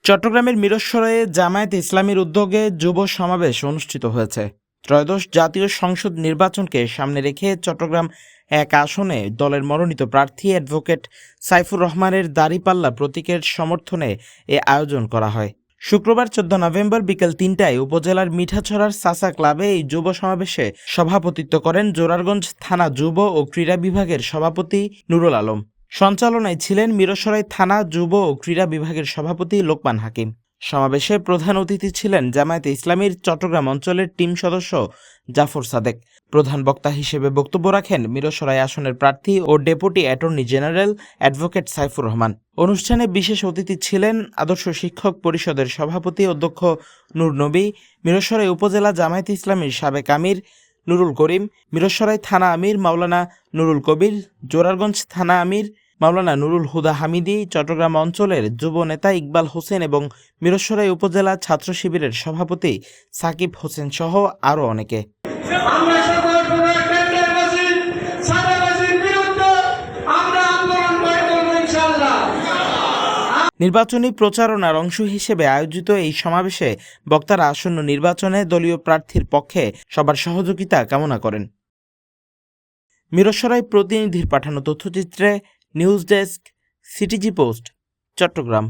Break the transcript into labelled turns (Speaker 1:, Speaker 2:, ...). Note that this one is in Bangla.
Speaker 1: চট্টগ্রামের মিরসরাইয়ে জামায়াতে ইসলামীর উদ্যোগে যুব সমাবেশ অনুষ্ঠিত হয়েছে। ত্রয়োদশ জাতীয় সংসদ নির্বাচনকে সামনে রেখে চট্টগ্রাম এক আসনে দলের মনোনীত প্রার্থী অ্যাডভোকেট সাইফুর রহমানের দাড়িপাল্লা প্রতীকের সমর্থনে এ আয়োজন করা হয়। শুক্রবার 14 নভেম্বর বিকেল 3টায় উপজেলার মিঠাছড়ার সাসা ক্লাবে এই যুব সমাবেশে সভাপতিত্ব করেন জোরারগঞ্জ থানা যুব ও ক্রীড়া বিভাগের সভাপতি নুরুল আলম। সঞ্চালনায় ছিলেন মিরসরাই থানা যুব ও ক্রীড়া বিভাগের সভাপতি লোকমান হাকিম। সমাবেশে প্রধান অতিথি ছিলেন জামায়াতে ইসলামীর চট্টগ্রাম অঞ্চলের টিম সদস্য জাফর সাদেক। প্রধান বক্তা হিসেবে বক্তব্য রাখেন মিরসরাই আসনের প্রার্থী ও deputy attorney general advocate Saifur Rahman. অনুষ্ঠানে বিশেষ অতিথি ছিলেন আদর্শ শিক্ষক পরিষদের সভাপতি অধ্যক্ষ নূর নবী, মিরসরাই উপজেলা জামায়াতে ইসলামীর সাবেক আমির নুরুল করিম, মিরসরাই থানা আমির মাওলানা নুরুল কবির, জোরারগঞ্জ থানা আমির মাওলানা নুরুল হুদা হামিদি, চট্টগ্রাম অঞ্চলের যুব নেতা ইকবাল হোসেন এবং মিরসরাই উপজেলা ছাত্র শিবিরের সভাপতি সাকিব হোসেন সহ আরও অনেকে। নির্বাচনী প্রচারণার অংশ হিসেবে আয়োজিত এই সমাবেশে বক্তারা আসন্ন নির্বাচনে দলীয় প্রার্থীর পক্ষে সবার সহযোগিতা কামনা করেন। মিরসরাই প্রতিনিধির পাঠানো তথ্যচিত্রে news desk, CTG post, Chittagong.